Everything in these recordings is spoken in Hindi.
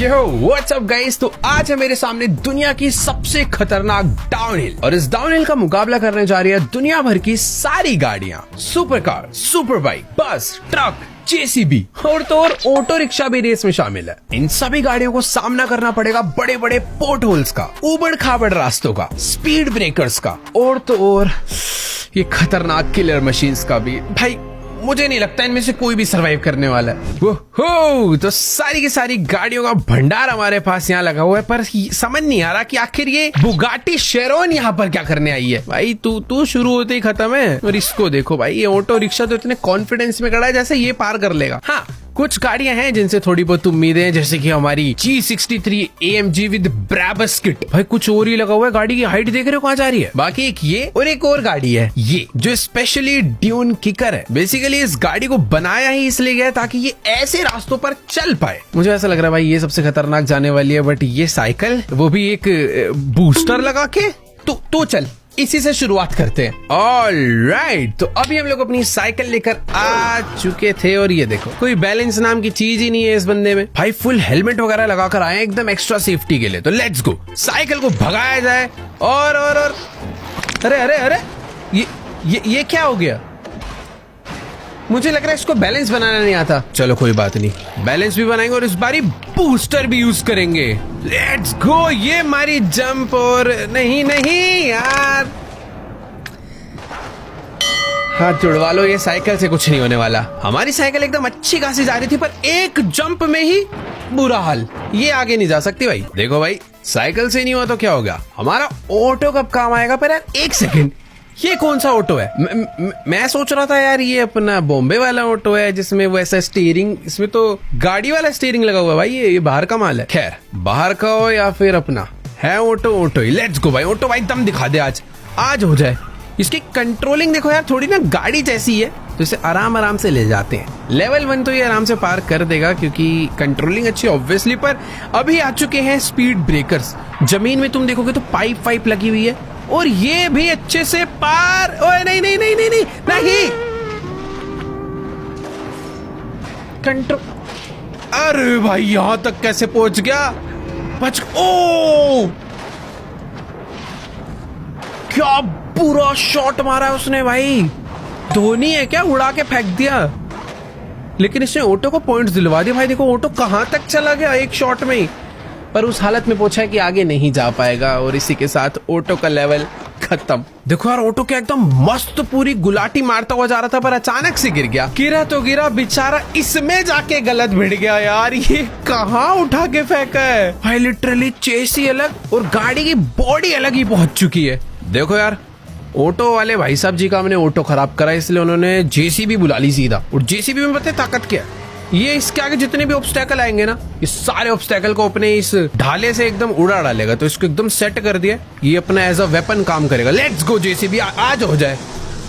Yo what's up guys. तो आज है मेरे सामने दुनिया की सबसे खतरनाक डाउनहिल, और इस डाउनहिल का मुकाबला करने जा रही है दुनिया भर की सारी गाड़ियां, सुपर कार, सुपर बाइक, बस, ट्रक, जेसीबी और तो और ऑटो रिक्शा भी रेस में शामिल है। इन सभी गाड़ियों को सामना करना पड़ेगा बड़े बड़े पोर्ट होल्स का, उबड़ खाबड़ रास्तों का, स्पीड ब्रेकर्स का और तो और ये खतरनाक किलर मशीन्स का भी। भाई मुझे नहीं लगता इनमें से कोई भी सरवाइव करने वाला है। हो तो सारी की सारी गाड़ियों का भंडार हमारे पास यहाँ लगा हुआ है, पर समझ नहीं आ रहा कि आखिर ये बुगाटी शेरोन यहाँ पर क्या करने आई है। भाई तू शुरू होते ही खत्म है। और इसको देखो भाई, ये ऑटो रिक्शा तो इतने कॉन्फिडेंस में खड़ा है जैसे ये पार कर लेगा। हाँ, कुछ गाड़ियां हैं जिनसे थोड़ी बहुत उम्मीदें हैं, जैसे कि हमारी G63 AMG with Brabus kit. भाई कुछ और ही लगा हुआ है, गाड़ी की हाइट देख रहे हो कहाँ जा रही है। बाकी एक ये और एक और गाड़ी है ये जो स्पेशली ड्यून किकर है। बेसिकली इस गाड़ी को बनाया ही इसलिए गया ताकि ये ऐसे रास्तों पर चल पाए। मुझे ऐसा लग रहा है भाई ये सबसे खतरनाक जाने वाली है, बट ये साइकिल, वो भी एक बूस्टर लगा के। तो चल इसी से शुरुआत करते हैं। ऑलराइट, तो अभी हम लोग अपनी साइकिल लेकर आ चुके थे और ये देखो कोई बैलेंस नाम की चीज ही नहीं है इस बंदे में। भाई फुल हेलमेट वगैरह लगाकर आए हैं एकदम एक्स्ट्रा सेफ्टी के लिए। तो लेट्स गो, साइकिल को भगाया जाए। और अरे अरे अरे ये क्या हो गया? मुझे लग रहा है इसको बैलेंस बनाना नहीं आता। चलो कोई बात नहीं, बैलेंस भी बनाएंगे और इस बारी बूस्टर भी यूज करेंगे। Let's go. ये हमारी जंप और नहीं यार, हाथ जुड़वा लो, ये साइकिल से कुछ नहीं होने वाला। हमारी साइकिल एकदम अच्छी खासी जा रही थी, पर एक जंप में ही बुरा हाल। ये आगे नहीं जा सकती भाई। देखो भाई, साइकिल से नहीं हुआ तो क्या होगा, हमारा ऑटो कब काम आएगा। पर यार एक सेकेंड, ये कौन सा ऑटो है? मैं सोच रहा था यार ये अपना बॉम्बे वाला ऑटो है जिसमें वैसा स्टीयरिंग, इसमें तो गाड़ी वाला स्टीयरिंग लगा हुआ है। भाई ये बाहर का माल है। खैर, बाहर का हो या फिर अपना है ऑटो ही। लेट्स गो भाई, ऑटो भाई दम दिखा दे, आज हो जाए। इसकी कंट्रोलिंग देखो यार, थोड़ी ना गाड़ी जैसी है, तो इसे आराम से ले जाते हैं। लेवल 1 तो ये आराम से पार कर देगा क्योंकि कंट्रोलिंग अच्छी ऑब्वियसली। पर अभी आ चुके हैं स्पीड ब्रेकर्स। जमीन में तुम देखोगे तो पाइप लगी हुई है, और ये भी अच्छे से पार। ओए नहीं कंट्रोल। अरे भाई यहां तक कैसे पहुंच गया? ओ क्या बुरा शॉट मारा है उसने भाई। धोनी है क्या, उड़ा के फेंक दिया। लेकिन इसने ऑटो को पॉइंट्स दिलवा दिए। भाई देखो ऑटो कहां तक चला गया एक शॉट में ही, पर उस हालत में पहुंचा है कि आगे नहीं जा पाएगा। और इसी के साथ ऑटो का लेवल खत्म। देखो यार, ऑटो क्या एकदम मस्त पूरी गुलाटी मारता हुआ जा रहा था, पर अचानक से गिर गया। गिरा बेचारा, इसमें जाके गलत भिड़ गया यार। ये कहाँ उठा के फेंका है भाई। लिटरली चेसी अलग और गाड़ी की बॉडी अलग ही पहुंच चुकी है। देखो यार, ऑटो वाले भाई साहब जी का हमने ऑटो खराब करा, इसलिए उन्होंने जेसीबी बुला ली सीधा। और जेसीबी में पता है ताकत क्या है? ये इसके आगे जितने भी ऑब्स्टेकल आएंगे ना, इस सारे ऑब्स्टेकल को अपने इस ढाले से एकदम उड़ा डालेगा। तो इसको एकदम सेट कर दिया, ये अपना एज अ वेपन काम करेगा। लेट्स गो जेसीबी, आज हो जाए।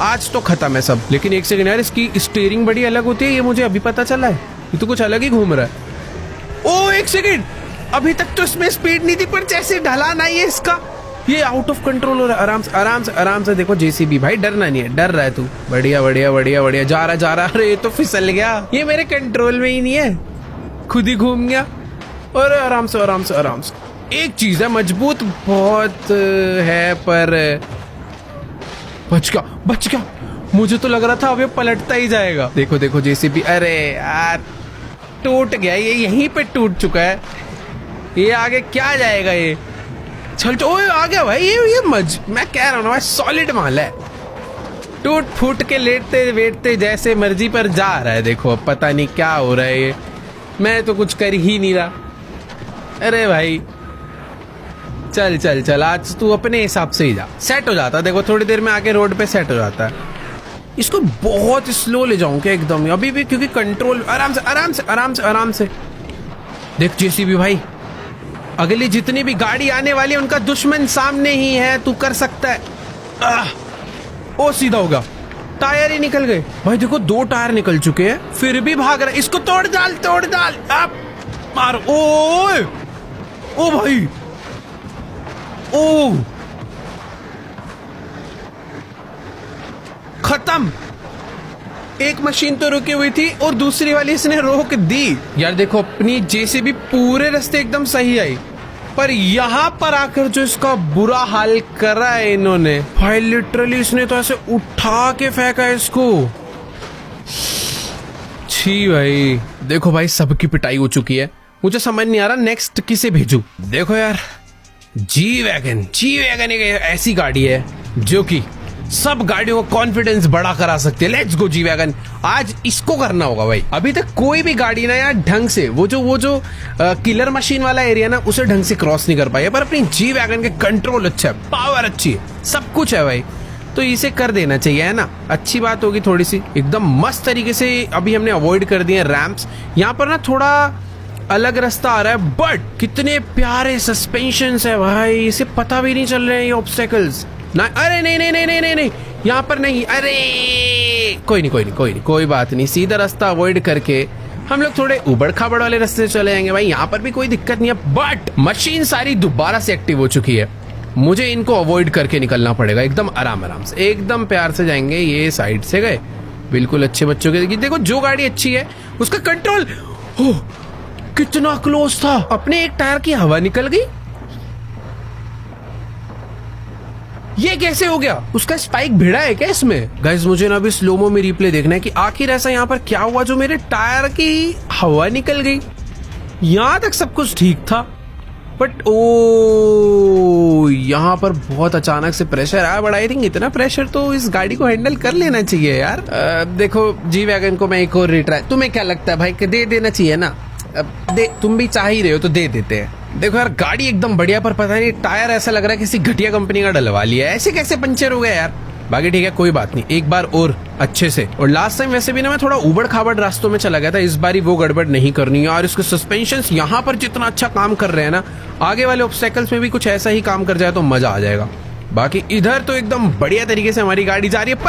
आज तो खत्म है सब। लेकिन एक सेकंड यार, इसकी स्टीयरिंग बड़ी अलग होती है, ये मुझे अभी पता चला है। ये तो कुछ अलग ही घूम रहा है। ओ एक सेकंड, अभी तक तो इसमें स्पीड नहीं थी, पर जैसे ढलान आई है इसका, ये आउट ऑफ कंट्रोल हो रहा है। आराम से देखो जेसीबी भाई, डरना नहीं है। डर रहा है तू? बढ़िया जा रहा। अरे ये तो फिसल गया, ये मेरे कंट्रोल में ही नहीं है, खुद ही घूम गया। और आराम से। एक चीज है, मजबूत बहुत है, पर बच गया। मुझे तो लग रहा था अब ये पलटता ही जाएगा। देखो जेसीबी, अरे यार टूट गया, ये यहीं पे टूट चुका है। ये आगे क्या जाएगा ये? चल आ गया भाई। मैं कह रहा हूँ भाई, सॉलिड माल है। टूट फूट के लेटते जैसे मर्जी पर जा रहा है। देखो अब पता नहीं क्या हो रहा है ये, मैं तो कुछ कर ही नहीं रहा। अरे भाई चल आज तू अपने हिसाब से ही जा, सेट हो जाता। देखो थोड़ी देर में आके रोड पे सेट हो जाता है। इसको बहुत स्लो ले जाऊं क्या एकदम अभी भी, क्योंकि कंट्रोल आराम से। देख जेसीबी भाई, अगली जितनी भी गाड़ी आने वाली है उनका दुश्मन सामने ही है, तू कर सकता है। ओ सीधा होगा, टायर ही निकल गए भाई। देखो 2 टायर निकल चुके हैं, फिर भी भाग रहा है। इसको तोड़ डाल। अब मारो। ओ भाई, ओ खत्म। एक मशीन तो रुकी हुई थी और दूसरी वाली इसने रोक दी। यार देखो अपनी जेसीबी पूरे रास्ते एकदम सही आई, पर यहाँ पर आकर जो इसका बुरा हाल करा है इन्होंने भाई, लिटरली इसने तो ऐसे उठा के फेंका है इसको। छी भाई, देखो भाई सबकी पिटाई हो चुकी है, मुझे समझ नहीं आ रहा नेक्स्ट किसे भेजूं। देखो यार जी वैगन एक ऐसी गाड़ी है जो कि सब गाड़ियों का कॉन्फिडेंस बड़ा करा सकती है। लेट्स गो जी वैगन, आज इसको करना होगा भाई। अभी तक कोई भी गाड़ी ना यार ढंग से वो जो किलर मशीन वाला एरिया ना उसे ढंग से क्रॉस नहीं कर पाई है, पर अपनी जी वैगन के कंट्रोल अच्छा है, पावर अच्छी है, सब कुछ है भाई, तो इसे कर देना चाहिए, है ना। अच्छी बात होगी थोड़ी सी, एकदम मस्त तरीके से अभी हमने अवॉइड कर दिए रैम्प्स। यहाँ पर ना थोड़ा अलग रास्ता आ रहा है, बट कितने प्यारे सस्पेंशंस है भाई, इसे पता भी नहीं चल रहे हैं ये ऑब्स्टेकल्स ना। अरे नहीं, यहाँ पर नहीं, अरे कोई बात नहीं, सीधा रास्ता अवॉइड करके हम लोग थोड़े उबड़ खाबड़ वाले रास्ते से चले जाएंगे भाई, यहाँ पर भी कोई दिक्कत नहीं है। बट मशीन सारी दोबारा से एक्टिव हो चुकी है, मुझे इनको अवॉइड करके निकलना पड़ेगा, एकदम आराम से, एकदम प्यार से जाएंगे। ये साइड से गए, बिल्कुल अच्छे बच्चों के। देखो जो गाड़ी अच्छी है उसका कंट्रोल, कितना क्लोज था, अपने एक टायर की हवा निकल गई। ये कैसे हो गया? उसका स्पाइक भिड़ा है क्या इसमें? गाइस मुझे ना अभी स्लोमो में रिप्ले देखना है कि आखिर ऐसा यहाँ पर क्या हुआ जो मेरे टायर की हवा निकल गई। यहाँ तक सब कुछ ठीक था, बट ओ यहाँ पर बहुत अचानक से प्रेशर आया, बट आई थिंक इतना प्रेशर तो इस गाड़ी को हैंडल कर लेना चाहिए यार। देखो जी वैगन को मैं एक और रिट्राई, तुम्हें क्या लगता है भाई कि दे देना चाहिए ना? दे, तुम भी चाह ही रहे हो तो दे देते हैं। देखो यार गाड़ी एकदम बढ़िया, पर पता नहीं टायर ऐसा लग रहा है किसी घटिया कंपनी का डलवा लिया है, ऐसे कैसे पंचर हो गया यार। बाकी ठीक है कोई बात नहीं, एक बार और अच्छे से। और लास्ट टाइम वैसे भी ना मैं थोड़ा उबड़ खाबड़ रास्तों में चला गया था, इस बारी वो गड़बड़ नहीं करनी है। और इसके सस्पेंशंस यहाँ पर जितना अच्छा काम कर रहे हैं ना, आगे वाले ऑब्स्टेकल्स में भी कुछ ऐसा ही काम कर जाए तो मजा आ जाएगा। बाकी इधर तो एकदम बढ़िया तरीके से हमारी गाड़ी जा रही है,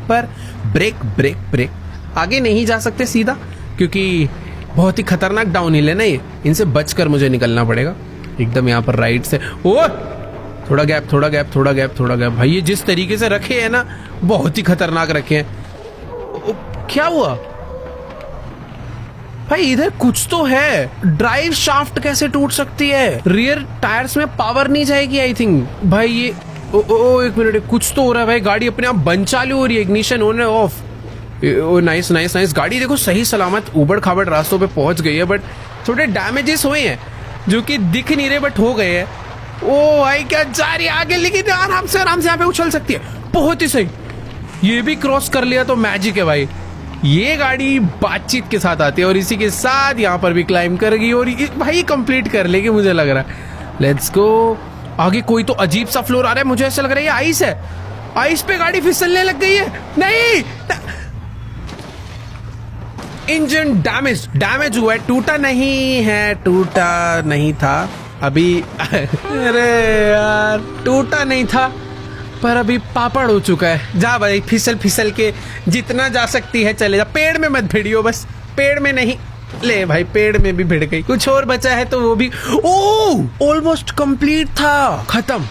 पर ब्रेक आगे नहीं जा सकते सीधा, क्योंकि बहुत ही खतरनाक डाउन हिल है ना ये, इनसे बचकर मुझे निकलना पड़ेगा। एकदम यहाँ पर राइट से, ओ थोड़ा गैप भाई, ये जिस तरीके से रखे हैं ना बहुत ही खतरनाक रखे हैं। क्या हुआ भाई? इधर कुछ तो है, ड्राइव शाफ्ट कैसे टूट सकती है? रियर टायर्स में पावर नहीं जाएगी आई थिंक भाई। ये एक मिनट, कुछ तो हो रहा है भाई, गाड़ी अपने आप बंद चालू हो रही है, इग्निशन ऑन है ऑफ। ओ नाइस, गाड़ी देखो सही सलामत ऊबड़ खाबड़ रास्तों पे पहुंच गई है, बट थोड़े डैमेजेस हुए हैं जो कि दिख नहीं रहे बट हो गए हैं। ओ भाई क्या जा रही है आगे, लेकिन आराम से यहाँ पे उछल सकती है, बहुत ही सही। ये भी क्रॉस कर लिया तो मैजिक है भाई। ये गाड़ी बातचीत के साथ आती है और इसी के साथ यहाँ पर भी क्लाइंब करेगी और भाई कंप्लीट कर लेगी मुझे लग रहा है। Let's go. आगे कोई तो अजीब सा फ्लोर आ रहा है, मुझे ऐसा लग रहा है ये आइस है, आइस पे गाड़ी फिसलने लग गई है। नहीं, इंजन डैमेज हुआ है, टूटा नहीं था अभी। अरे यार टूटा नहीं था पर अभी पापड़ हो चुका है। जा भाई फिसल के जितना जा सकती है चले जा, पेड़ में मत भिड़ियो, बस पेड़ में नहीं। ले भाई पेड़ में भी भिड़ गई, कुछ और बचा है तो वो भी। ओ ऑलमोस्ट कंप्लीट था, खत्म,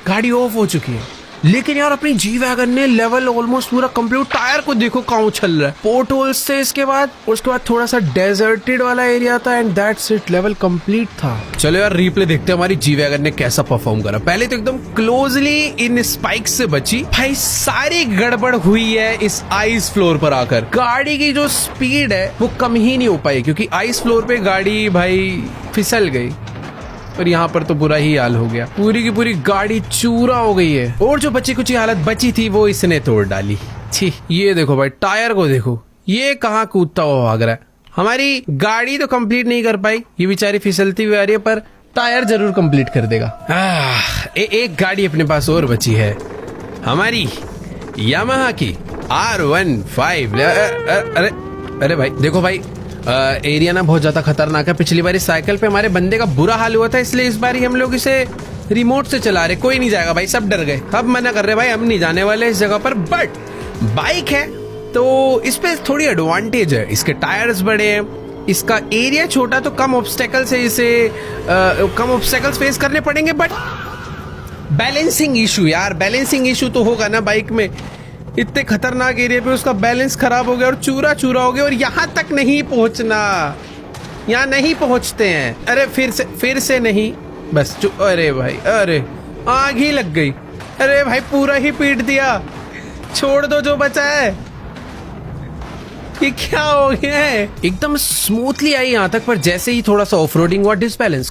गाड़ी ऑफ हो चुकी है। लेकिन यार अपनी जी वैगन ने लेवल ऑलमोस्ट पूरा कंप्लीट। टायर को देखो कहाँ उछल रहा है, पोर्ट होल्स थे इसके बाद, उसके बाद थोड़ा सा डेजर्टेड वाला एरिया था and that's it, level complete था। चलो यार रिप्ले देखते हैं हमारी जी वैगन ने कैसा परफॉर्म करा। पहले तो एकदम क्लोजली इन स्पाइक से बची भाई, सारी गड़बड़ हुई है इस आइस फ्लोर पर आकर। गाड़ी की जो स्पीड है वो कम ही नहीं हो पाई क्योंकि आइस फ्लोर पे गाड़ी भाई फिसल गई और यहाँ पर तो बुरा ही हाल हो गया, पूरी की पूरी गाड़ी चूरा हो गई है और जो बची कुछ हालत बची थी वो इसने तोड़ डाली। छी, ये देखो भाई टायर को देखो, ये कहाँ कूदता हुआ भाग रहा है। हमारी गाड़ी तो कंप्लीट नहीं कर पाई, ये बेचारी फिसलती हुई आ रही है, पर टायर जरूर कंप्लीट कर देगा। एक गाड़ी अपने पास और बची है, हमारी यामाहा की R15। अरे भाई देखो भाई, एरिया ना बहुत ज्यादा खतरनाक है। पिछली बार साइकिल पे हमारे बंदे का बुरा हाल हुआ था, इसलिए इस बार हम लोग इसे रिमोट से चला रहे। कोई नहीं जाएगा भाई, सब डर गए, अब मना कर रहे भाई, हम नहीं जाने वाले इस जगह पर। बट बाइक है तो इस पे थोड़ी एडवांटेज है, इसके टायर्स बड़े हैं, इसका एरिया छोटा तो कम ऑब्स्टेकल्स है, इसे कम ऑब्स्टेकल्स फेस करने पड़ेंगे। बट बैलेंसिंग इशू यार, बैलेंसिंग इशू तो होगा ना बाइक में, इतने खतरनाक एरिया पे उसका बैलेंस खराब हो गया और चूरा चूरा हो गया, और यहाँ तक नहीं पहुंचना, यहाँ नहीं पहुंचते हैं। अरे फिर से नहीं, बस अरे भाई, अरे आग ही लग गई। अरे भाई पूरा ही पीट दिया, छोड़ दो जो बचा है। ये क्या हो गया है? एकदम स्मूथली आई यहाँ तक, पर जैसे ही थोड़ा सा ऑफ रोडिंग हुआ डिसबैलेंस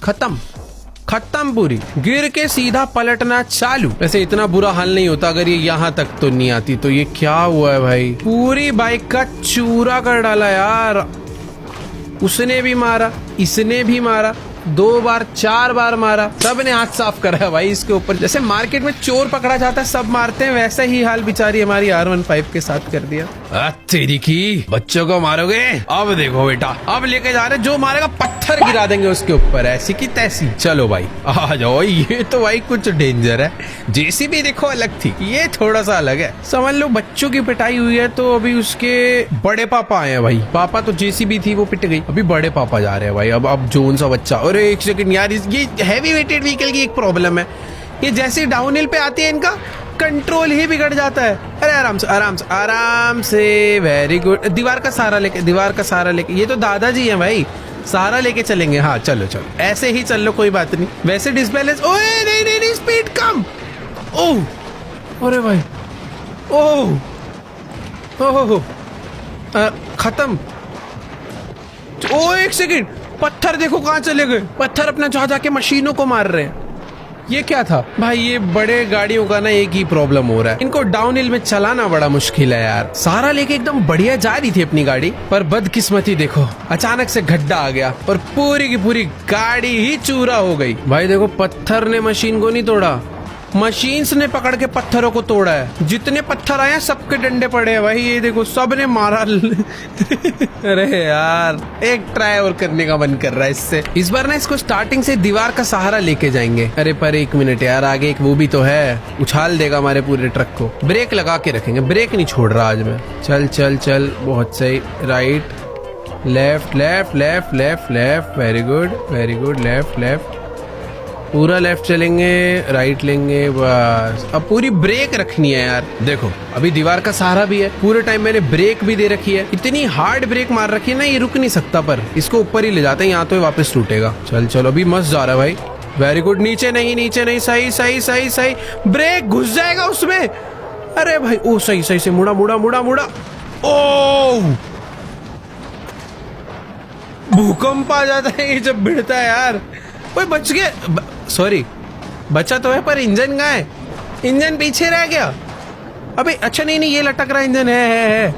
खत्म पूरी, गिर के सीधा पलटना चालू। वैसे इतना बुरा हाल नहीं होता अगर ये यहाँ तक तो नहीं आती। तो ये क्या हुआ है भाई, पूरी बाइक का चूरा कर डाला यार। उसने भी मारा, इसने भी मारा, 2 बार 4 बार मारा, सब ने हाथ साफ करा है भाई इसके ऊपर। जैसे मार्केट में चोर पकड़ा जाता है सब मारते हैं, वैसा ही हाल बेचारी हमारी R15 के साथ कर दिया। तेरी की बच्चों को मारोगे? अब देखो बेटा, अब लेके जा रहे, जो मारेगा पत्थर गिरा देंगे उसके ऊपर, ऐसी की तैसी। चलो भाई आ जाओ। ये तो भाई कुछ डेंजर है। JCB देखो अलग थी, ये थोड़ा सा अलग है। समझ लो बच्चों की पिटाई हुई है तो अभी उसके बड़े पापा आए हैं भाई। पापा तो JCB थी, वो पिट गई, अभी बड़े पापा जा रहे हैं भाई। अब जोन सा बच्चा। अरे एक सेकंड यार, ये हैवी वेटेड व्हीकल की एक प्रॉब्लम है, ये जैसे डाउन हिल पे आती है इनका कंट्रोल ही बिगड़ जाता है। अरे आराम से वेरी गुड। दीवार का सहारा लेके, ये तो दादाजी हैं भाई, सहारा लेके चलेंगे। हाँ चलो ऐसे ही चल लो, कोई बात नहीं। वैसे डिसबैलेंस, ओए नहीं स्पीड कम। ओह अरे भाई, ओह खत्म। ओ एक सेकंड, पत्थर देखो कहाँ चले गए। पत्थर अपना जाके मशीनों को मार रहे हैं। ये क्या था भाई? ये बड़े गाड़ियों का ना एक ही प्रॉब्लम हो रहा है, इनको डाउन हिल में चलाना बड़ा मुश्किल है यार। सहारा लेके एकदम बढ़िया जा रही थी अपनी गाड़ी, पर बदकिस्मती देखो अचानक से गड्ढा आ गया और पूरी की पूरी गाड़ी ही चूरा हो गई। भाई देखो, पत्थर ने मशीन को नहीं तोड़ा, मशीन्स ने पकड़ के पत्थरों को तोड़ा है। जितने पत्थर आए हैं सबके डंडे पड़े हैं भाई, ये देखो सब ने मारा। अरे यार, एक ट्राई और करने का मन कर रहा है इससे। इस बार ना इसको स्टार्टिंग से दीवार का सहारा लेके जाएंगे। अरे पर एक मिनट यार, आगे एक वो भी तो है, उछाल देगा हमारे पूरे ट्रक को। ब्रेक लगा के रखेंगे, ब्रेक नहीं छोड़ रहा आज मैं। चल बहुत सही। Right left, very good, left, पूरा लेफ्ट चलेंगे, राइट लेंगे, बस। अब पूरी ब्रेक रखनी है यार। देखो अभी दीवार का सहारा भी है, पूरे टाइम मैंने ब्रेक भी दे रखी है। इतनी हार्ड ब्रेक मार रखी है ना, ये रुक नहीं सकता, पर इसको ऊपर ही ले जाते हैं, यहाँ तो ये वापस टूटेगा। चल अभी मस्त जा रहा है भाई, वेरी गुड। नीचे नहीं, सही। ब्रेक घुस जाएगा उसमें। अरे भाई, ओ सही से मुड़ा। ओ भूकंप आ जाता है ये जब भिड़ता है यार। ओए बच गए, सॉरी बचा तो है, पर इंजन कहाँ है? इंजन पीछे रह गया। अबे अच्छा नहीं, ये लटक रहा इंजन है,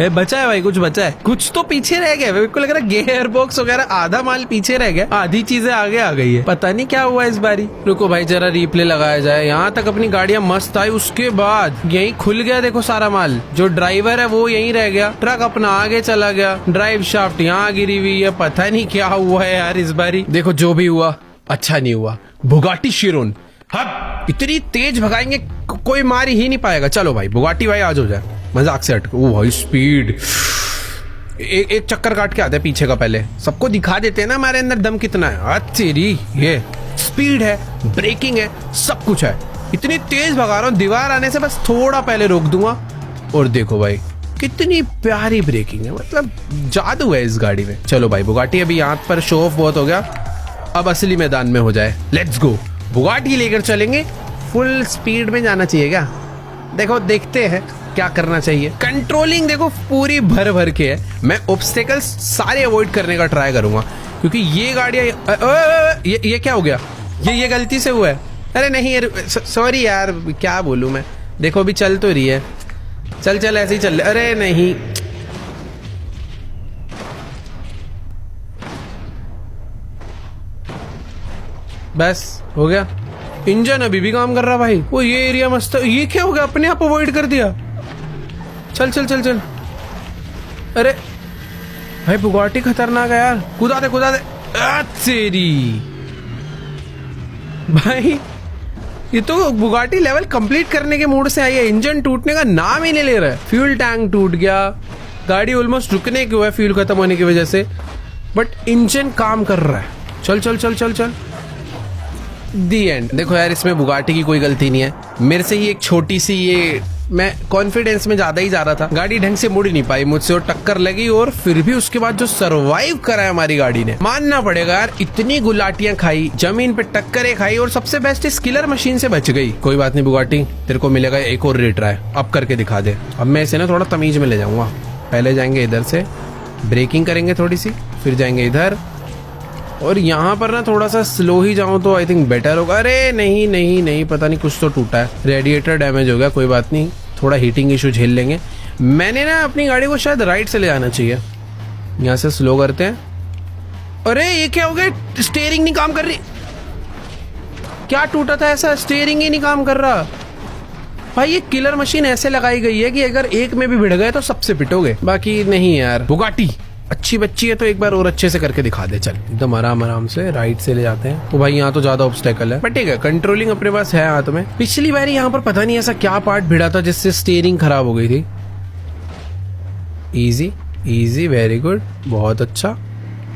बचा है भाई, कुछ बचा है, कुछ तो पीछे रह गया। मेरे को लग रहा है गियर बॉक्स वगैरह आधा माल पीछे रह गया, आधी चीजें आगे आ गई है। पता नहीं क्या हुआ इस बारी। रुको भाई जरा रिप्ले लगाया जाए। यहाँ तक अपनी गाड़ियां मस्त आई, उसके बाद यही खुल गया। देखो सारा माल, जो ड्राइवर है वो यहीं रह गया, ट्रक अपना आगे चला गया, ड्राइव शाफ्ट यहाँ गिरी हुई है। पता नहीं क्या हुआ है यार इस बारी। देखो जो भी हुआ अच्छा नहीं हुआ। बुगाटी शिरोन, हाँ इतनी तेज भगाएंगे कोई मार ही नहीं पाएगा। चलो भाई बुगाटी भाई आज हो जाए, मजाक से हटके। ओ भाई स्पीड, एक चक्कर काट के आते हैं पीछे का, पहले सबको दिखा देते हैं ना हमारे अंदर दम कितना है। तेरी ये स्पीड है, ब्रेकिंग है, सब कुछ है। इतनी तेज भगा रहा हूँ, दीवार आने से बस थोड़ा पहले रोक दूंगा। और देखो भाई कितनी प्यारी ब्रेकिंग है, मतलब जादू है इस गाड़ी में। चलो भाई बुगाटी, अभी यहाँ पर शो ऑफ बहुत हो गया, अब असली मैदान में हो जाए। लेट्स गो, बुगाटी लेकर चलेंगे। फुल स्पीड में जाना चाहिए क्या? देखो देखते हैं क्या करना चाहिए। कंट्रोलिंग देखो पूरी भर के है। मैं ऑब्स्टेकल्स सारे अवॉइड करने का ट्राई करूंगा, क्योंकि ये गाड़ियां ये क्या हो गया? ये गलती से हुआ है। अरे नहीं सॉरी यार, क्या बोलूं मैं। देखो अभी चल तो रही है, चल ऐसे ही चल। अरे नहीं, बस हो गया। इंजन अभी भी काम कर रहा भाई। वो ये एरिया मस्त है। ये क्या हो गया, अपने आप अवॉइड कर दिया। चल। अरे भाई बुगाटी खतरनाक है यार, कूदा दे। तेरी भाई, ये तो बुगाटी लेवल कंप्लीट करने के मूड से आई है, इंजन टूटने का नाम ही नहीं ले रहा है। फ्यूल टैंक टूट गया, गाड़ी ऑलमोस्ट रुकने की हुआ है फ्यूल खत्म होने की वजह से, बट इंजन काम कर रहा है। चल दी एंड। देखो यार इसमें बुगाटी की कोई गलती नहीं है, मेरे से ही एक छोटी सी ये मैं कॉन्फिडेंस में ज्यादा ही जा रहा था, गाड़ी ढंग से मुड़ नहीं पाई मुझसे और टक्कर लगी, और फिर भी उसके बाद जो सरवाइव करा है हमारी गाड़ी ने, मानना पड़ेगा यार। इतनी गुलाटियां खाई, जमीन पे टक्करें खाई, और सबसे बेस्ट इस किलर मशीन से बच गई। कोई बात नहीं बुगाटी, तेरे को मिलेगा एक और रिट्राई, अब करके दिखा दे। अब मैं इसे ना थोड़ा तमीज में ले जाऊंगा। पहले जाएंगे इधर से, ब्रेकिंग करेंगे थोड़ी सी, फिर जाएंगे इधर, और यहाँ पर ना थोड़ा सा स्लो ही जाऊं तो आई थिंक बेटर होगा। अरे नहीं नहीं नहीं, पता नहीं कुछ तो टूटा है, रेडिएटर डैमेज हो गया। कोई बात नहीं, थोड़ा हीटिंग इशू झेल लेंगे। मैंने ना अपनी गाड़ी को शायद राइट से ले जाना चाहिए। यहाँ से स्लो करते हैं। अरे ये क्या हो गया, स्टीयरिंग नहीं काम कर रही। क्या टूटा था ऐसा, स्टीयरिंग ही नहीं काम कर रहा। भाई ये किलर मशीन ऐसे लगाई गई है कि अगर एक में भी भिड़ गए तो सबसे पिटोगे, बाकी नहीं यार। बुगाटी अच्छी बच्ची है तो एक बार और अच्छे से करके दिखा दे। चल एकदम आराम आराम से राइट से ले जाते हैं। तो भाई यहाँ तो ज्यादा ऑब्स्टेकल है, बट ठीक है, कंट्रोलिंग अपने पास है हाथ में। पिछली बार यहाँ पर पता नहीं ऐसा क्या पार्ट भिड़ा था जिससे स्टीयरिंग खराब हो गई थी। इजी इजी, वेरी गुड, बहुत अच्छा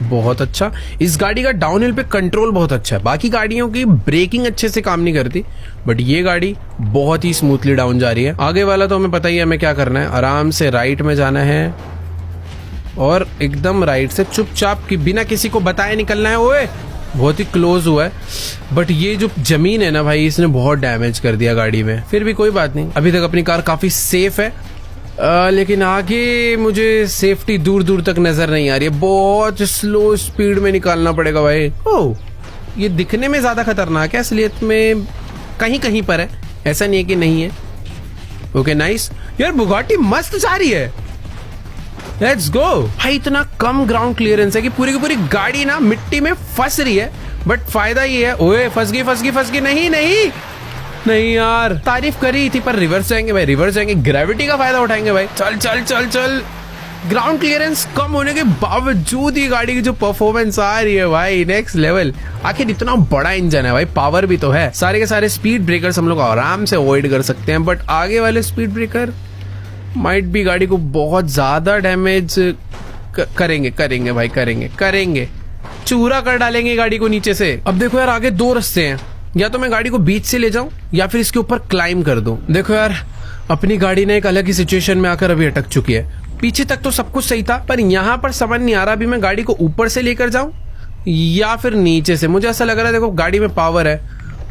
बहुत अच्छा। इस गाड़ी का डाउनहिल पे कंट्रोल बहुत अच्छा है। बाकी गाड़ियों की ब्रेकिंग अच्छे से काम नहीं करती, बट ये गाड़ी बहुत ही स्मूथली डाउन जा रही है। आगे वाला तो हमें पता ही है हमें क्या करना है, आराम से राइट में जाना है और एकदम राइट से चुपचाप की बिना किसी को बताए निकलना है। ओए बहुत ही क्लोज हुआ है, बट ये जो जमीन है ना भाई, इसने बहुत डैमेज कर दिया गाड़ी में। फिर भी कोई बात नहीं, अभी तक अपनी कार काफी सेफ है। लेकिन आगे मुझे सेफ्टी दूर दूर तक नजर नहीं आ रही है, बहुत स्लो स्पीड में निकालना पड़ेगा भाई। ओह ये दिखने में ज्यादा खतरनाक है, असलियत में कहीं कहीं पर है, ऐसा नहीं है कि नहीं है। ओके नाइस यार, बुगाटी मस्त जा रही है। लेट्स गो भाई। इतना कम ग्राउंड क्लियरेंस है कि पूरी की पूरी गाड़ी ना मिट्टी में फंस रही है, बट फायदा ये है। ओए फंस गई फंस गई फंस गई। नहीं नहीं नहीं यार, तारीफ करी थी पर रिवर्स जाएंगे भाई, रिवर्स जाएंगे, ग्रेविटी का फायदा उठाएंगे भाई। चल चल चल चल। ग्राउंड क्लियरेंस कम होने के बावजूद ही गाड़ी की जो परफॉर्मेंस आ रही है भाई, नेक्स्ट लेवल। आखिर इतना बड़ा इंजन है भाई, पावर भी तो है। सारे के सारे स्पीड ब्रेकर्स हम लोग आराम से अवॉइड कर सकते हैं, बट आगे वाले स्पीड ब्रेकर माइट भी गाड़ी को बहुत ज्यादा डैमेज करेंगे करेंगे भाई, करेंगे करेंगे, चूरा कर डालेंगे गाड़ी को नीचे से। अब देखो यार, आगे दो रास्ते हैं, या तो मैं गाड़ी को बीच से ले जाऊं या फिर इसके ऊपर क्लाइम कर दूं। देखो यार, अपनी गाड़ी ने एक अलग ही सिचुएशन में आकर अभी अटक चुकी है। पीछे तक तो सब कुछ सही था, पर यहाँ पर समझ नहीं आ रहा अभी मैं गाड़ी को ऊपर से लेकर जाऊं या फिर नीचे से। मुझे ऐसा लग रहा है, देखो गाड़ी में पावर है,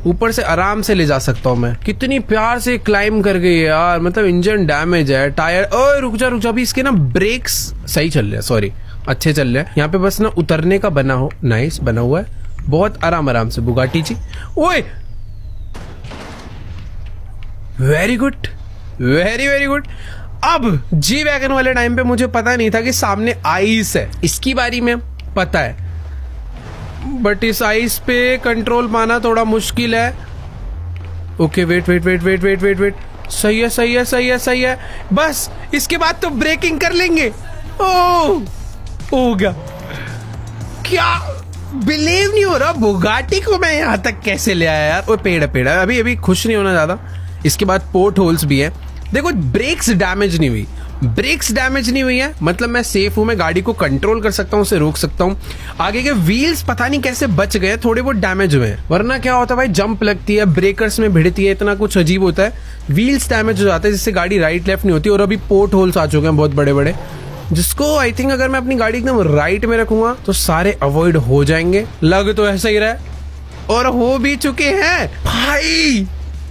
ऊपर से आराम से ले जा सकता हूँ मैं। कितनी प्यार से क्लाइम कर गई है यार, मतलब इंजन डैमेज है, टायर। ओए रुक जा रुक जा, अभी इसके ना ब्रेक्स सही चल रहे हैं, सॉरी अच्छे चल रहे हैं। यहाँ पे बस ना उतरने का बना हो, नाइस बना हुआ है, बहुत आराम आराम से बुगाटी जी। ओए very good, very very good. अब जी वैगन वाले टाइम पे मुझे पता नहीं था कि सामने आइस है, इसकी बारी में पता है, बट इस आइस पे कंट्रोल पाना थोड़ा मुश्किल है। Okay wait wait wait wait wait wait wait, सही है सही है सही है सही है, बस इसके बाद तो ब्रेकिंग कर लेंगे। ओ हो गया। क्या बिलीव नहीं हो रहा, बुगाटी को मैं यहाँ तक कैसे ले आया यार। वो पेड़ पेड़ है, अभी अभी खुश नहीं होना ज्यादा। इसके बाद पोर्ट होल्स भी है। देखो ब्रेक्स डैमेज नहीं हुई, ब्रेक्स डैमेज नहीं हुई है, मतलब मैं सेफ हूं, मैं गाड़ी को कंट्रोल कर सकता हूं, उसे रोक सकता हूं। आगे के व्हील्स पता नहीं कैसे बच गए, थोड़े बहुत डैमेज हुए हैं, वरना क्या होता है भाई, जंप लगती है, ब्रेकर्स में भिड़ती है, इतना कुछ अजीब होता है, व्हील्स डैमेज हो जाते हैं, जिससे गाड़ी राइट लेफ्ट नहीं होती। और अभी पोर्ट होल्स आ चुके हैं बहुत बड़े बड़े, जिसको आई थिंक अगर मैं अपनी गाड़ी एकदम राइट में रखूंगा तो सारे अवॉइड हो जाएंगे। लग तो ऐसा ही रहा है और हो भी चुके हैं भाई।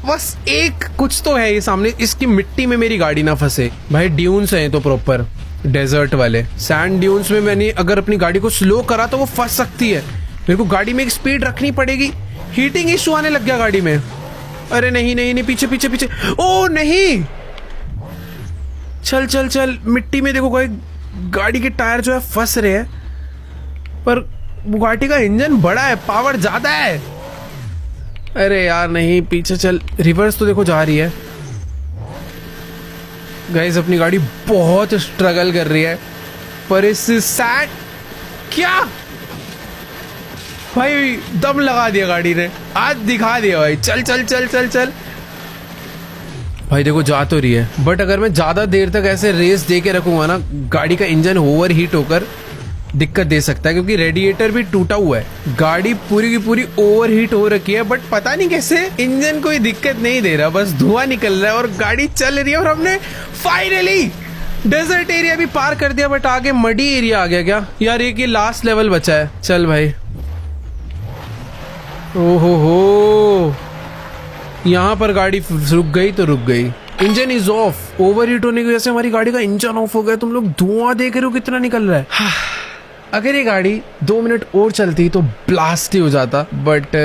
बस एक कुछ तो है ये सामने, इसकी मिट्टी में मेरी गाड़ी ना फंसे भाई। ड्यून्स हैं तो प्रॉपर डेजर्ट वाले सैंड ड्यून्स में मैंने अगर अपनी गाड़ी को स्लो करा तो वो फंस सकती है। मेरे को गाड़ी में एक स्पीड रखनी पड़ेगी। हीटिंग इशू आने लग गया गाड़ी में। अरे नहीं नहीं नहीं, पीछे पीछे पीछे, ओ नहीं, चल चल चल। मिट्टी में देखो कोई गाड़ी के टायर जो है फंस रहे हैं, पर बुगाटी का इंजन बड़ा है, पावर ज्यादा है। अरे यार नहीं, पीछे चल। रिवर्स तो देखो जा रही है गाइस, अपनी गाड़ी बहुत स्ट्रगल कर रही है, पर इस सैड क्या भाई, दम लगा दिया गाड़ी ने, आज दिखा दिया भाई। चल चल चल चल चल भाई, देखो जा तो रही है, बट अगर मैं ज्यादा देर तक ऐसे रेस दे के रखूंगा ना, गाड़ी का इंजन ओवर हीट होकर दिक्कत दे सकता है, क्योंकि रेडिएटर भी टूटा हुआ है। गाड़ी पूरी की पूरी ओवरहीट हो रखी है, बट पता नहीं कैसे इंजन कोई दिक्कत नहीं दे रहा, बस धुआं निकल रहा है और गाड़ी चल रही है। और हमने फाइनली डेजर्ट एरिया भी पार कर दिया, बट आगे मडी एरिया आ गया क्या यार। ये लास्ट लेवल बचा है। चल भाई, ओहो हो, यहाँ पर गाड़ी रुक गई तो रुक गई। Engine is of. ओवरहीट होने की वजह से हमारी गाड़ी का इंजन ऑफ हो गया। तुम लोग धुआं देख रहे हो कितना निकल रहा है। अगर ये गाड़ी 2 मिनट और चलती तो ब्लास्ट ही हो जाता, बट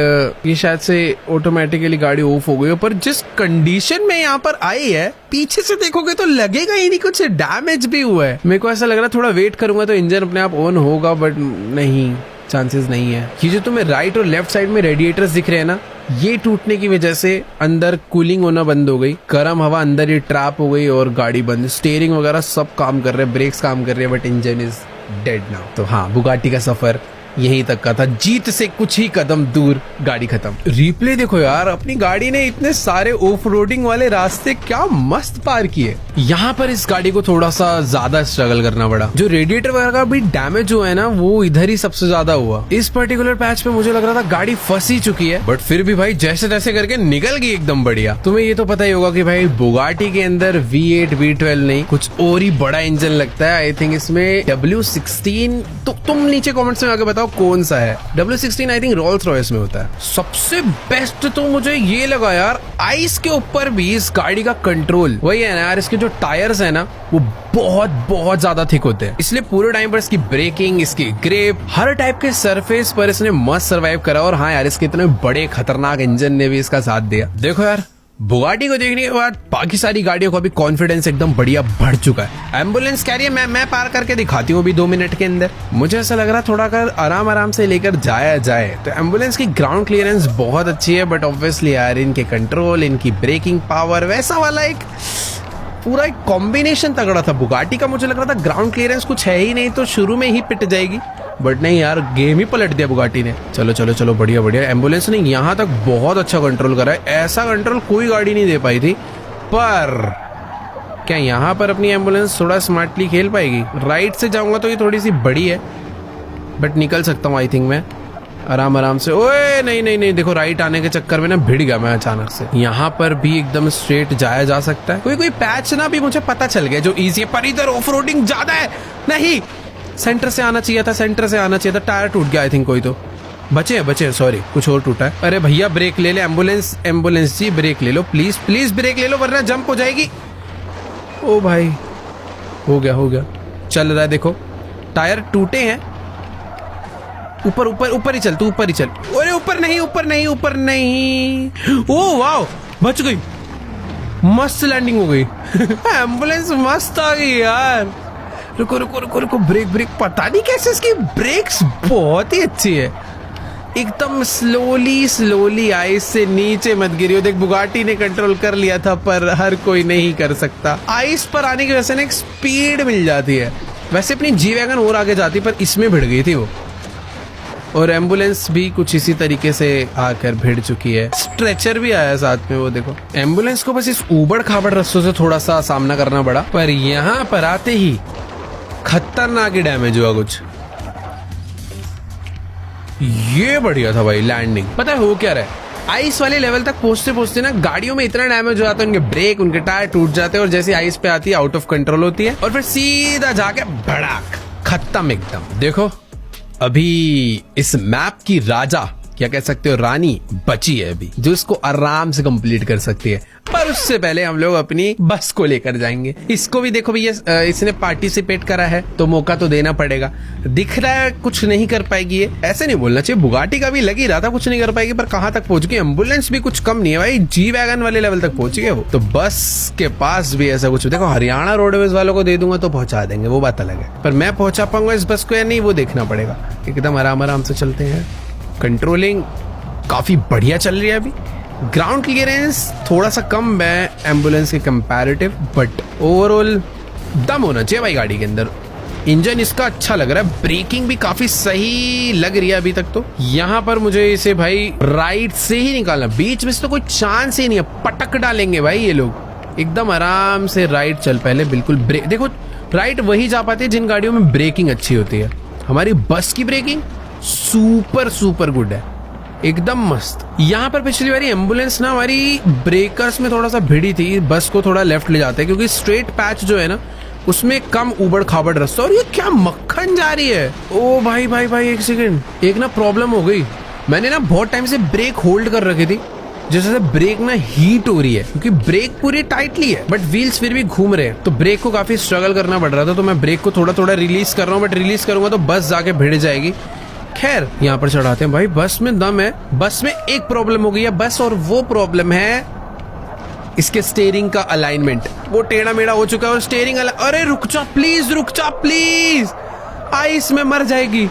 ये शायद से ऑटोमेटिकली गाड़ी ऑफ हो गई। पर जिस कंडीशन में यहाँ पर आई है, पीछे से देखोगे तो लगेगा ही नहीं कुछ डैमेज भी हुआ है। मेरे को ऐसा लग रहा है थोड़ा वेट करूंगा तो इंजन अपने आप ऑन होगा, बट नहीं, चांसेस नहीं है। ये जो तुम्हें राइट और लेफ्ट साइड में रेडिएटर्स दिख रहे हैं ना, ये टूटने की वजह से अंदर कूलिंग होना बंद हो गई, गर्म हवा अंदर ही ट्रैप हो गई और गाड़ी बंद। स्टीयरिंग वगैरह सब काम कर रहे हैं, ब्रेक्स काम कर रहे हैं, but engine is dead now. तो हाँ, बुगाटी का सफर यहीं तक का था, जीत से कुछ ही कदम दूर, गाड़ी खत्म। रिप्ले देखो यार, अपनी गाड़ी ने इतने सारे ऑफ रोडिंग वाले रास्ते क्या मस्त पार किए। यहाँ पर इस गाड़ी को थोड़ा सा ज्यादा स्ट्रगल करना पड़ा। जो रेडिएटर वगैरह का भी डैमेज हुआ है ना, वो इधर ही सबसे ज्यादा हुआ। इस पर्टिकुलर पैच पे मुझे लग रहा था गाड़ी फंस ही चुकी है, बट फिर भी भाई जैसे तैसे करके निकल गई एकदम बढ़िया। तुम्हें ये तो पता ही होगा कि भाई बुगाटी के अंदर V8 V12 नहीं, कुछ और ही बड़ा इंजन लगता है। आई थिंक इसमें W16, तो तुम नीचे कॉमेंट्स में आके बताओ कौन सा है। W16 I think Rolls Royce में होता है। सबसे बेस्ट तो मुझे ये लगा यार, आइस के ऊपर भी इस गाड़ी का कंट्रोल। वही है ना यार, इसके जो टायर्स है ना, वो बहुत बहुत ज्यादा थिक होते हैं, इसलिए पूरे टाइम पर इसकी ब्रेकिंग, इसकी ग्रिप, हर टाइप के सरफेस पर इसने मस्त सर्वाइव करा। और हाँ यार, इसके इतने बड़े खतरनाक इंजन ने भी इसका साथ दिया। देखो यार, बुगाटी को देखने के बाद बाकी सारी गाड़ियों का भी कॉन्फिडेंस एकदम बढ़िया बढ़ चुका है। एम्बुलेंस कैरियर मैं पार करके दिखाती हूँ अभी 2 मिनट के अंदर। मुझे ऐसा लग रहा थोड़ा अगर आराम आराम से लेकर जाया जाए तो एम्बुलेंस की ग्राउंड क्लियरेंस बहुत अच्छी है, बट ऑब्वियसली यार इनके कंट्रोल, इनकी ब्रेकिंग पावर, वैसा वाला एक पूरा एक कॉम्बिनेशन तगड़ा था। बुगाटी का मुझे लग रहा था ग्राउंड क्लियरेंस कुछ है ही नहीं, तो शुरू में ही पिट जाएगी, बट नहीं यार, गेम ही पलट दिया बुगाटी ने। चलो चलो चलो, बढ़िया बढ़िया। एम्बुलेंस ने यहाँ तक बहुत अच्छा कंट्रोल करा है, ऐसा कंट्रोल कोई गाड़ी नहीं दे पाई थी। पर क्या यहाँ पर अपनी एम्बुलेंस थोड़ा स्मार्टली खेल पाएगी? राइट से जाऊंगा तो ये थोड़ी सी बड़ी है, बट निकल सकता हूँ आई थिंक मैं आराम आराम से। ओए नहीं नहीं नहीं, देखो राइट आने के चक्कर में ना भिड़ गया मैं अचानक से। यहाँ पर भी एकदम स्ट्रेट जाया जा सकता है। कोई कोई पैच ना भी मुझे पता चल गया जो इजी है, पर इधर ऑफ रोडिंग ज्यादा है। नहीं, सेंटर से आना चाहिए था, सेंटर से आना चाहिए था। टायर टूट गया आई थिंक, कोई तो बचे, सॉरी कुछ और टूटा है। अरे भैया ब्रेक ले ले, एम्बुलेंस जी ब्रेक ले लो प्लीज प्लीज, ब्रेक ले लो वरना जंप हो जाएगी। ओ भाई, हो गया, चल रहा है। देखो टायर टूटे हैं। ऊपर ही चल, तू ऊपर ही चल। अरे ऊपर नहीं। ओ वाओ, बच गई, मस्त लैंडिंग हो गई। एम्बुलेंस मस्त आ गई यार। रुको, ब्रेक, पता नहीं कैसे इसकी ब्रेक्स बहुत ही अच्छी है। एकदम स्लोली आइस से नीचे मत गिरियो। देख, बुगाटी ने कंट्रोल कर लिया था, पर हर कोई नहीं कर सकता। आइस पर आने की वजह से ना एक स्पीड मिल जाती है। वैसे अपनी जी वैगन और आगे जाती, पर इसमें भिड़ गई थी वो। और एम्बुलेंस भी कुछ इसी तरीके से आकर भिड़ चुकी है। स्ट्रेचर भी आया साथ में, वो देखो। एम्बुलेंस को बस इस ऊबड़ खाबड़ रास्तों से थोड़ा सा सामना करना पड़ा, पर यहाँ पर आते ही खतरनाक ही डैमेज हुआ कुछ। ये बढ़िया था भाई लैंडिंग। पता है हो क्या रहा है, आइस वाले लेवल तक पहुंचते ना गाड़ियों में इतना डैमेज हो जाता है, उनके ब्रेक, उनके टायर टूट जाते हैं, और जैसे आइस पे आती है आउट ऑफ कंट्रोल होती है, और फिर सीधा जाके भड़ाक खत्म एकदम। देखो अभी इस मैप की राजा, क्या कह सकते हो, रानी बची है अभी, जो इसको आराम से कंप्लीट कर सकती है। पर उससे पहले हम लोग अपनी बस को लेकर जाएंगे। इसको भी देखो भैया, इसने पार्टिसिपेट करा है तो मौका तो देना पड़ेगा। दिख रहा है कुछ नहीं कर पाएगी ये, ऐसे नहीं बोलना चाहिए। बुगाटी का भी लग ही रहा था कुछ नहीं कर पाएगी, पर कहाँ तक पहुंच गई। एम्बुलेंस भी कुछ कम नहीं है भाई, जी वैगन वाले लेवल तक पहुंच गए वो। तो बस के पास भी ऐसा कुछ, देखो हरियाणा रोडवेज वालों को दे दूंगा तो पहुंचा देंगे, वो बात अलग है। पर मैं पहुंचा पाऊंगा इस बस को या नहीं, वो देखना पड़ेगा। एकदम आराम से चलते हैं। कंट्रोलिंग काफी बढ़िया चल रही है अभी। ग्राउंड क्लियरेंस थोड़ा सा कम है एम्बुलेंस के कंपैरेटिव, बट ओवरऑल दम होना चाहिए भाई गाड़ी के अंदर। इंजन इसका अच्छा लग रहा है, ब्रेकिंग भी काफी सही लग रही है अभी तक। तो यहाँ पर मुझे इसे भाई राइट से ही निकालना, बीच में से तो कोई चांस ही नहीं है, पटक डालेंगे भाई ये लोग। एकदम आराम से राइट चल, पहले बिल्कुल ब्रेक। देखो राइट वही जा पाते हैं जिन गाड़ियों में ब्रेकिंग अच्छी होती है। हमारी बस की ब्रेकिंग सुपर सुपर गुड है, एकदम मस्त। यहाँ पर पिछली बारी एम्बुलेंस ना हमारी ब्रेकर्स में थोड़ा सा भिड़ी थी, बस को थोड़ा लेफ्ट ले जाते हैं क्योंकि स्ट्रेट पैच जो है ना उसमें कम उबड़ खाबड़ रास्ता। और ये क्या मक्खन जा रही है। ओ भाई भाई भाई एक सेकंड, एक ना प्रॉब्लम हो गई। मैंने ना बहुत टाइम से ब्रेक होल्ड कर रखी थी, जैसे से ब्रेक ना हीट हो रही है क्योंकि ब्रेक पूरी टाइटली है बट व्हील्स फिर भी घूम रहे हैं, तो ब्रेक को काफी स्ट्रगल करना पड़ रहा था। तो मैं ब्रेक को थोड़ा थोड़ा रिलीज कर रहा हूँ, बट रिलीज करूंगा तो बस जाके भिड़ जाएगी। खैर यहाँ पर चढ़ाते हैं भाई, बस में दम है। बस में एक प्रॉब्लम हो गई है बस, और वो प्रॉब्लम है इसके स्टीयरिंग का अलाइनमेंट। वो टेढ़ा मेढ़ा हो चुका है और स्टीयरिंग अरे रुक जा प्लीज, रुक जा प्लीज, आइस में मर जाएगी।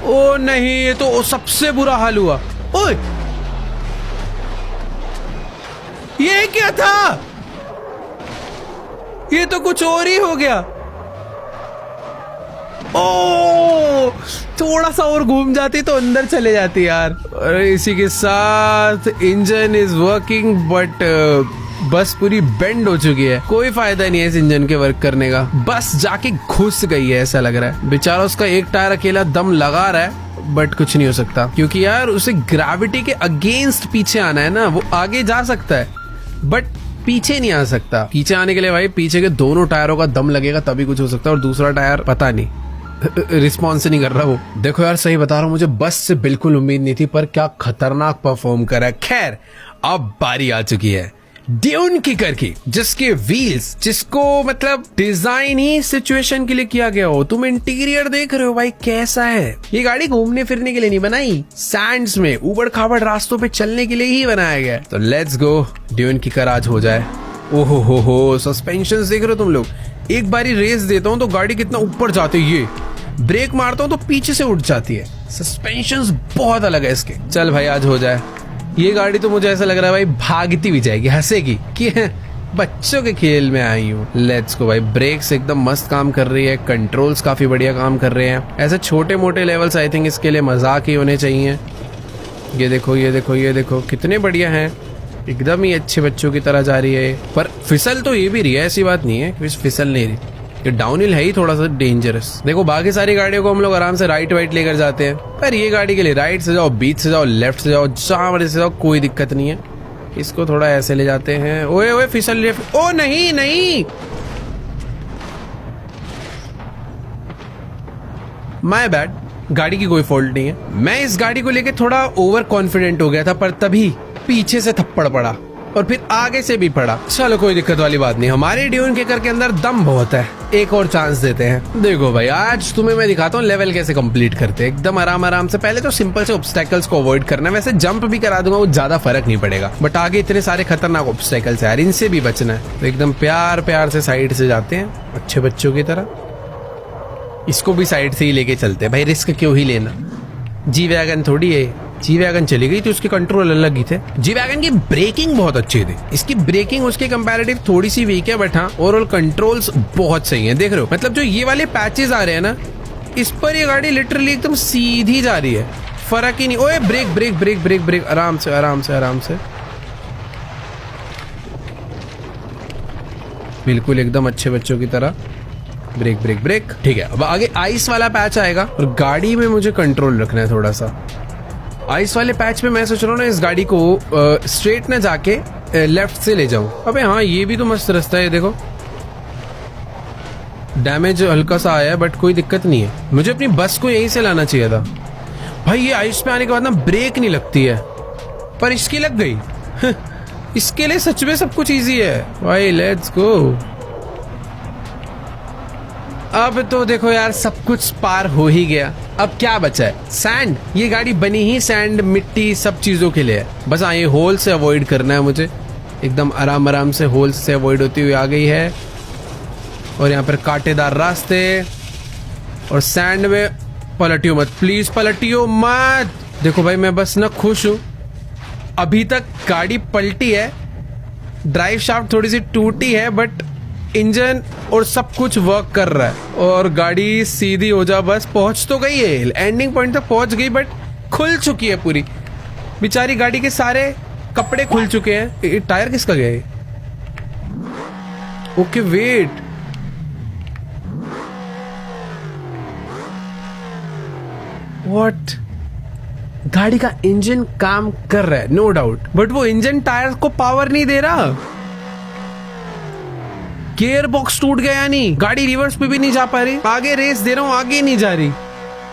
ओ नहीं, ये तो सबसे बुरा हाल हुआ। ओए ये क्या था, ये तो कुछ और ही हो गया। ओ थोड़ा सा और घूम जाती तो अंदर चले जाती यार। अरे इसी के साथ इंजन इज वर्किंग बट बस पूरी बेंड हो चुकी है। कोई फायदा नहीं है इस इंजन के वर्क करने का, बस जाके घुस गई है ऐसा लग रहा है। बेचारा उसका एक टायर अकेला दम लगा रहा है बट कुछ नहीं हो सकता क्योंकि यार उसे ग्रेविटी के अगेंस्ट पीछे आना है ना। वो आगे जा सकता है बट पीछे नहीं आ सकता। पीछे आने के लिए भाई पीछे के दोनों टायरों का दम लगेगा तभी कुछ हो सकता है, और दूसरा टायर पता नहीं रिस्पॉन्स नहीं कर रहा वो। देखो यार सही बता रहा हूँ, मुझे बस से बिल्कुल उम्मीद नहीं थी पर क्या खतरनाक परफॉर्म करा है। खैर अब बारी आ चुकी है ड्यून किकर की, जिसके व्हील्स, जिसको मतलब डिजाइन ही सिचुएशन के लिए किया गया हो। तुम इंटीरियर देख रहे हो भाई कैसा है। ये गाड़ी घूमने फिरने के लिए नहीं बनाई, सैंड्स में उबड़ खाबड़ रास्तों पे चलने के लिए ही बनाया गया। तो लेट्स गो, ड्यून किकर आज हो जाए। ओहो हो, सस्पेंशन देख रहे हो तुम लोग। एक बारी रेस देता हूँ तो गाड़ी कितना ऊपर जाती है, ये ब्रेक मारता हूँ तो पीछे से उठ जाती है। सस्पेंशंस बहुत अलग है इसके। चल भाई आज हो जाए। ये गाड़ी तो मुझे ऐसा लग रहा है भाई भागती भी जाएगी, हंसेगी कि बच्चों के खेल में आई हूँ। लेट्स गो भाई। ब्रेक्स एकदम मस्त काम कर रही है, कंट्रोल्स काफी बढ़िया काम कर रहे हैं। ऐसे छोटे मोटे लेवल्स आई थिंक इसके लिए मजाक ही होने चाहिए। ये देखो ये देखो ये देखो कितने बढ़िया हैं, एकदम ही अच्छे बच्चों की तरह जा रही है। पर फिसल तो ये भी रही है, ऐसी बात नहीं है कि फिसल नहीं रही। ये डाउनहिल है ही थोड़ा सा डेंजरस। देखो बाकी सारी गाड़ियों को हम लोग आराम से राइट वाइट लेकर जाते हैं, पर ये गाड़ी के लिए राइट से जाओ, बीच से जाओ, लेफ्ट से जाओ, जहां मर्जी से जाओ, कोई दिक्कत नहीं है। इसको थोड़ा ऐसे ले जाते हैं। ओए ओए फिसल रही है। ओ नहीं नहीं, माय बैड, गाड़ी की कोई फॉल्ट नहीं है। मैं इस गाड़ी को लेके थोड़ा ओवर कॉन्फिडेंट हो गया था, पर तभी पीछे से थप्पड़ पड़ा और फिर आगे से भी पड़ा। चलो कोई दिक्कत वाली बात नहीं, हमारे ड्यून किकर के अंदर दम बहुत है, एक और चांस देते हैं। देखो भाई आज तुम्हें मैं दिखाता हूँ लेवल कैसे कंप्लीट करते हैं, एकदम आराम आराम से। पहले तो सिंपल से ऑब्स्टेकल्स को अवॉइड करना है, वैसे जंप भी करा दूंगा वो ज्यादा फर्क नहीं पड़ेगा, बट आगे इतने सारे खतरनाक ऑब्स्टेकल्स है यार, इनसे भी बचना है। तो एकदम प्यार प्यार से साइड से जाते हैं अच्छे बच्चों की तरह। इसको भी साइड से ही लेके चलते हैं भाई, रिस्क क्यों ही लेना। जी वैगन थोड़ी है, जी वैगन चली गई तो उसके कंट्रोल अलग ही थे। जी वैगन की ब्रेकिंग बहुत अच्छी थी, इसकी ब्रेकिंग उसके कंपैरेटिव थोड़ी सी वीक है, बट हाँ ओवरऑल कंट्रोल्स बहुत सही हैं। देख रहे हो मतलब जो ये वाले पैचेस आ रहे हैं ना, इस पर ये गाड़ी लिटरली एकदम सीधी जा रही है, फर्क ही नहीं। ओए break break break break break, आराम से आराम से आराम से, बिल्कुल एकदम अच्छे बच्चों की तरह। ब्रेक ब्रेक ब्रेक, ठीक है। अब आगे आइस वाला पैच आएगा और गाड़ी में मुझे कंट्रोल रखना है थोड़ा सा। आइस वाले पैच में मैं सोच रहा हूँ ना इस गाड़ी को स्ट्रेट ना जाके लेफ्ट से ले जाऊं। अबे हाँ ये भी तो मस्त रास्ता है, देखो डैमेज हल्का सा आया है बट कोई दिक्कत नहीं है। मुझे अपनी बस को यहीं से लाना चाहिए था भाई। ये आइस पे आने के बाद ना ब्रेक नहीं लगती है, पर इसकी लग गई। इसके लिए सच में सब कुछ इजी है भाई। Let's go. अब तो देखो यार सब कुछ पार हो ही गया, अब क्या बचा है? सैंड। ये गाड़ी बनी ही सैंड मिट्टी सब चीजों के लिए है। बस हाँ ये होल से अवॉइड करना है मुझे, एकदम आराम आराम से होल से अवॉइड होती हुई आ गई है। और यहाँ पर कांटेदार रास्ते और सैंड में पलटियो मत, प्लीज पलटियो मत। देखो भाई मैं बस ना खुश हूं, अभी तक गाड़ी पलटी है, ड्राइव शाफ्ट थोड़ी सी टूटी है बट इंजन और सब कुछ वर्क कर रहा है और गाड़ी सीधी हो जा। बस पहुंच तो गई है, एंडिंग पॉइंट तक पहुंच गई बट खुल चुकी है पूरी। बेचारी गाड़ी के सारे कपड़े खुल चुके हैं। ये टायर किसका गया है? Okay wait, what? गाड़ी का इंजन काम कर रहा है नो डाउट, बट वो इंजन टायर को पावर नहीं दे रहा। गियर बॉक्स टूट गया, नहीं गाड़ी रिवर्स पे भी नहीं जा पा रही, आगे रेस दे रहा हूँ आगे नहीं जा रही।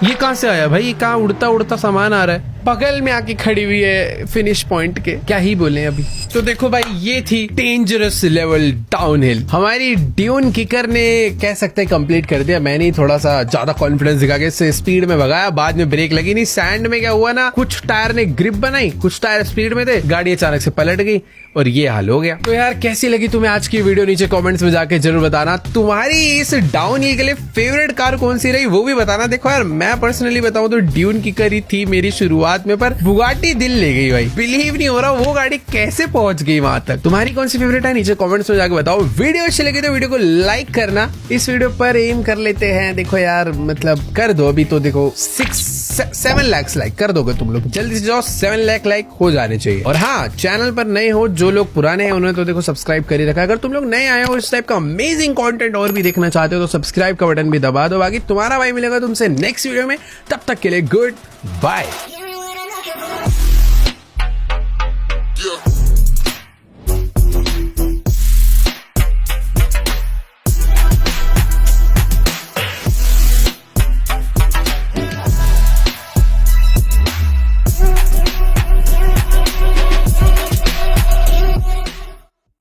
ये कहां से आया भाई? कहां उड़ता उड़ता सामान आ रहा है? बगल में आके खड़ी हुई है फिनिश पॉइंट के, क्या ही बोले अभी। तो देखो भाई, ये थी डेंजरस लेवल डाउनहिल। हमारी ड्यून किकर ने कह सकते हैं कंप्लीट कर दिया। मैंने ही थोड़ा सा ज्यादा कॉन्फिडेंस दिखा के इससे स्पीड में भगाया, बाद में ब्रेक लगी नहीं। सैंड में क्या हुआ ना, कुछ टायर ने ग्रिप बनाई, कुछ टायर स्पीड में थे, गाड़ी अचानक से पलट गई और ये हाल हो गया। तो यार कैसी लगी तुम्हें आज की वीडियो? नीचे कमेंट्स में जाके जरूर बताना। तुम्हारी इस डाउनहिल के लिए फेवरेट कार कौन सी रही वो भी बताना। देखो यार, मैं पर्सनली बताऊं तो ड्यून किकर ही थी मेरी शुरुआत में, पर बुगाटी दिल ले गई भाई। बिलीव नहीं हो रहा वो गाड़ी कैसे पहुंच गई वहां तक। तुम्हारी कौन सी फेवरेट है नीचे कमेंट्स में जाके बताओ। वीडियो अच्छी लगी तो वीडियो को लाइक करना। इस वीडियो पर एम कर लेते हैं, देखो यार मतलब कर दो अभी तो, देखो 7 लाख लाइक कर दोगे तुम लोग, जल्दी से जाओ 7 लाख लाइक हो जाने चाहिए। और हाँ, चैनल पर नए हो, जो लोग पुराने हैं उन्होंने तो देखो सब्सक्राइब कर ही रखा है। अगर तुम लोग नए आए हो, इस टाइप का अमेजिंग कंटेंट और भी देखना चाहते हो तो सब्सक्राइब का बटन भी दबा दो। बाकी तुम्हारा भाई मिलेगा तुमसे नेक्स्ट वीडियो में, तब तक के लिए गुड बाय।